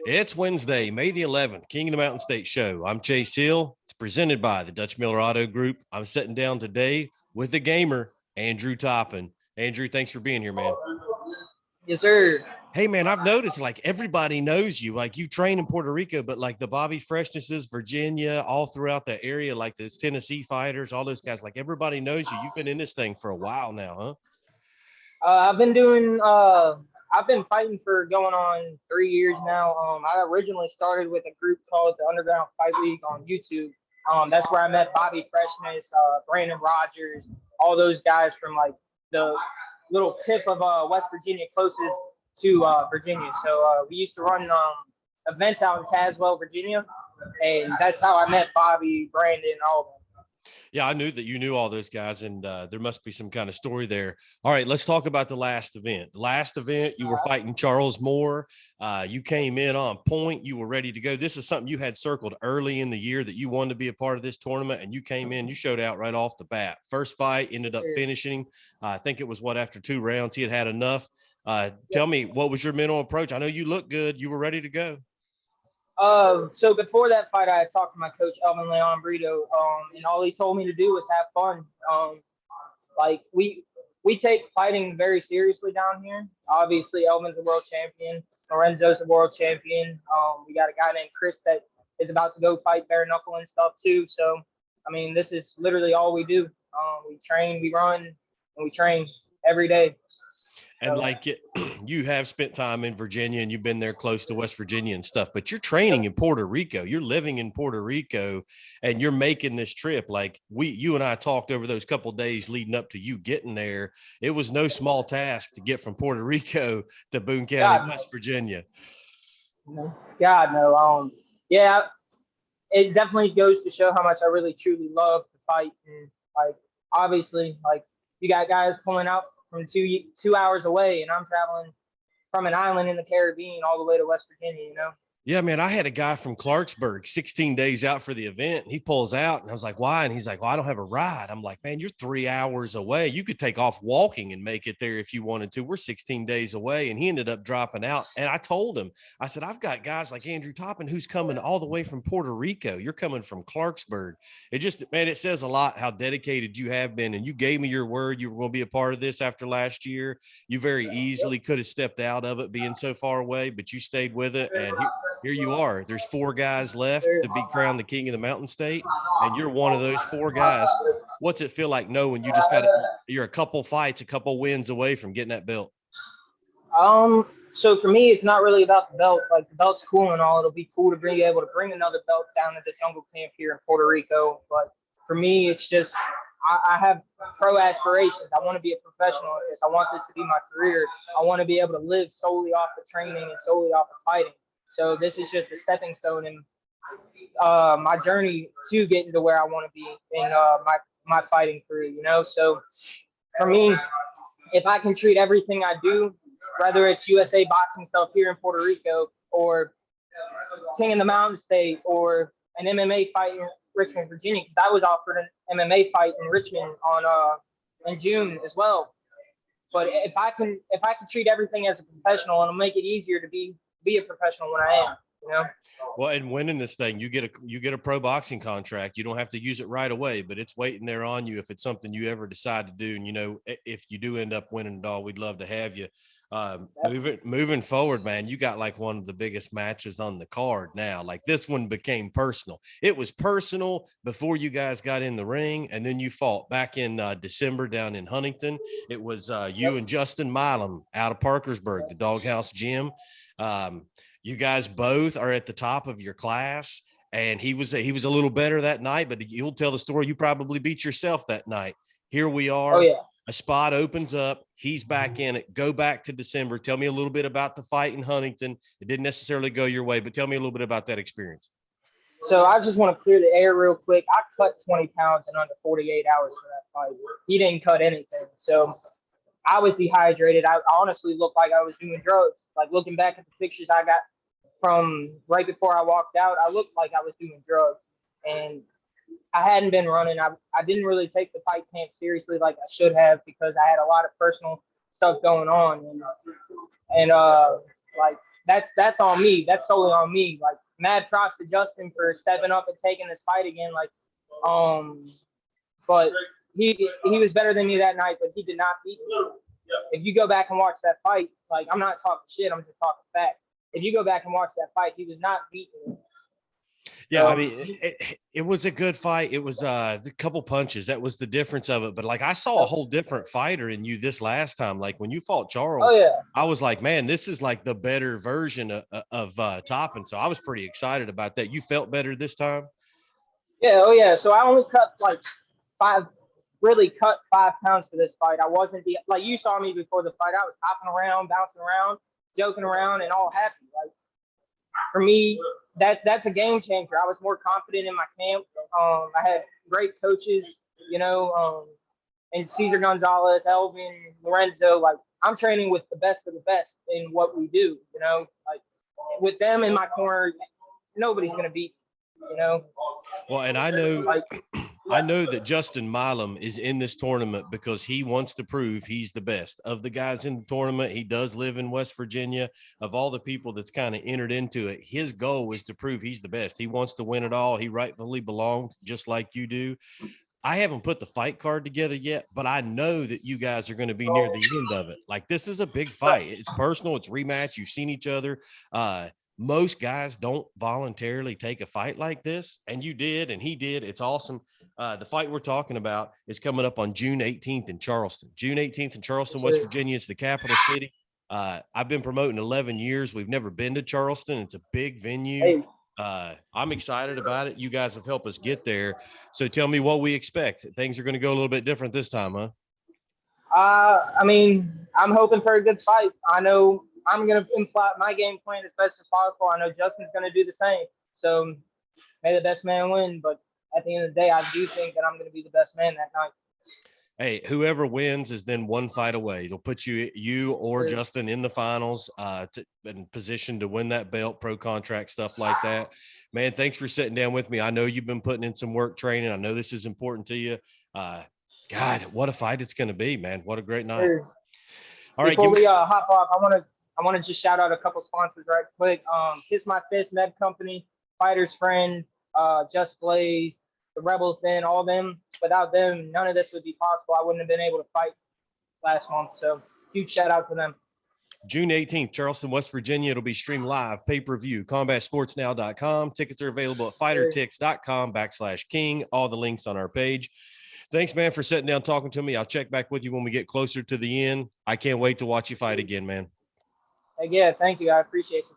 It's Wednesday, May the 11th, King of the Mountain State Show. I'm Chase Hill. It's presented by the Dutch Miller Auto Group. I'm sitting down today with the gamer, Andrew Toppin. Andrew, thanks for being here, man. Yes, sir. Hey, man, I've noticed like everybody knows you. Like you train in Puerto Rico, but like the Bobby Freshnesses, Virginia, all throughout the area, like the Tennessee fighters, all those guys, like everybody knows you. You've been in this thing for a while now, huh? I've been fighting for going on 3 years now. I originally started with a group called the Underground Fight League on YouTube. That's where I met Bobby Freshness, Brandon Rogers, all those guys from like the little tip of West Virginia closest to Virginia. So we used to run events out in Caswell, Virginia, and that's how I met Bobby, Brandon, all of them. Yeah, I knew that you knew all those guys, and there must be some kind of story there. All right, let's talk about the last event. The last event, you were fighting Charles Moore. You came in on point. You were ready to go. This is something you had circled early in the year that you wanted to be a part of this tournament, and you came in, you showed out right off the bat. First fight, ended up finishing. I think it was, after 2 rounds, he had enough. Tell me, what was your mental approach? I know you looked good. You were ready to go. So before that fight, I had talked to my coach, Elvin Leon Brito, and all he told me to do was have fun. Like we take fighting very seriously down here. Obviously, Elvin's a world champion. Lorenzo's a world champion. We got a guy named Chris that is about to go fight bare knuckle and stuff too. So, I mean, this is literally all we do. We train, we run, and we train every day. And like you have spent time in Virginia and you've been there close to West Virginia and stuff, but you're training in Puerto Rico. You're living in Puerto Rico and you're making this trip. Like you and I talked over those couple of days leading up to you getting there. It was no small task to get from Puerto Rico to Boone County, West Virginia. God, no. Yeah, it definitely goes to show how much I really truly love to fight. And like, obviously, like you got guys pulling out from 2 hours away, and I'm traveling from an island in the Caribbean all the way to West Virginia, you know? Yeah, man, I had a guy from Clarksburg 16 days out for the event. And he pulls out and I was like, why? And he's like, well, I don't have a ride. I'm like, man, you're 3 hours away. You could take off walking and make it there if you wanted to. We're 16 days away. And he ended up dropping out. And I told him, I said, I've got guys like Andrew Toppin who's coming all the way from Puerto Rico. You're coming from Clarksburg. It just, man, it says a lot how dedicated you have been. And you gave me your word you were going to be a part of this after last year. You very easily could have stepped out of it being so far away, but you stayed with it. And here you are. There's 4 guys left to be crowned the King of the Mountain State, and you're one of those 4 guys. What's it feel like knowing you just you're a couple fights, a couple wins away from getting that belt? So for me, it's not really about the belt. Like the belt's cool and all. It'll be cool to be able to bring another belt down to the jungle camp here in Puerto Rico. But for me, it's just I have pro aspirations. I want to be a professional at this. I want this to be my career. I want to be able to live solely off of training and solely off of fighting. So this is just a stepping stone in my journey to getting to where I want to be in my fighting career, you know? So for me, if I can treat everything I do, whether it's USA boxing stuff here in Puerto Rico or King of the Mountain State or an MMA fight in Richmond, Virginia, because I was offered an MMA fight in Richmond in June as well. But if I can treat everything as a professional, it'll make it easier to be a professional when I am, you know? Well, and winning this thing, you get a pro boxing contract. You don't have to use it right away, but it's waiting there on you if it's something you ever decide to do. And, you know, if you do end up winning it all, we'd love to have you. Moving forward, man, you got like one of the biggest matches on the card now. Like this one became personal. It was personal before you guys got in the ring, and then you fought back in December down in Huntington. It was you and Justin Milam out of Parkersburg, the Doghouse Gym. You guys both are at the top of your class, and he was a little better that night, but you'll tell the story. You probably beat yourself that night. Here we are. Oh, yeah. A spot opens up. He's back in it. Go back to December. Tell me a little bit about the fight in Huntington. It didn't necessarily go your way, but tell me a little bit about that experience. So I just want to clear the air real quick. I cut 20 pounds in under 48 hours for that fight. He didn't cut anything. So I was dehydrated. I honestly looked like I was doing drugs. Like looking back at the pictures I got from right before I walked out, I looked like I was doing drugs. And I hadn't been running. I didn't really take the fight camp seriously like I should have because I had a lot of personal stuff going on. And Like that's on me. That's solely on me. Like mad props to Justin for stepping up and taking this fight again. Like, but he was better than me that night, but he did not beat me. If you go back and watch that fight, like I'm not talking shit, I'm just talking fact. If you go back and watch that fight, he was not beating me. Yeah, I mean, it was a good fight. It was a couple punches. That was the difference of it. But like I saw a whole different fighter in you this last time. Like when you fought Charles, I was like, man, this is like the better version of Toppin. So I was pretty excited about that. You felt better this time? Yeah. So I only cut like 5 pounds for this fight. I wasn't like you saw me before the fight. I was hopping around, bouncing around, joking around, and all happy. Like for me, that's a game changer. I was more confident in my camp. I had great coaches, and Cesar Gonzalez, Elvin, Lorenzo. Like I'm training with the best of the best in what we do. Like with them in my corner, nobody's gonna beat me. Well, and I know. I know that Justin Milam is in this tournament because he wants to prove he's the best of the guys in the tournament. He does live in West Virginia. Of all the people that's kind of entered into it, his goal is to prove he's the best. He wants to win it all. He rightfully belongs, just like you do. I haven't put the fight card together yet, but I know that you guys are going to be near the end of it. Like this is a big fight. It's personal. It's rematch. You've seen each other. Most guys don't voluntarily take a fight like this, and you did, and he did. It's awesome. The fight we're talking about is coming up on June 18th in Charleston. June 18th in Charleston, West Virginia. It's the capital city. I've been promoting 11 years. We've never been to Charleston. It's a big venue. I'm excited about it. You guys have helped us get there. So tell me what we expect. Things are going to go a little bit different this time, huh? I mean, I'm hoping for a good fight. I know I'm going to implement my game plan as best as possible. I know Justin's going to do the same. So may the best man win. But at the end of the day, I do think that I'm going to be the best man that night. Hey, whoever wins is then one fight away. They'll put you or Justin in the finals in position to win that belt, pro contract, stuff like that. Man, thanks for sitting down with me. I know you've been putting in some work training. I know this is important to you. God, what a fight it's going to be, man. What a great night. All right. Before we hop off, I want to just shout out a couple sponsors right quick. Kiss My Fist Med Company, Fighter's Friend, Just Blaze, the Rebels Den, all them. Without them, none of this would be possible. I wouldn't have been able to fight last month. So huge shout out to them. June 18th, Charleston, West Virginia. It'll be streamed live, pay-per-view, combatsportsnow.com. Tickets are available at fightertix.com/king. All the links on our page. Thanks, man, for sitting down talking to me. I'll check back with you when we get closer to the end. I can't wait to watch you fight again, man. Yeah, thank you. I appreciate you.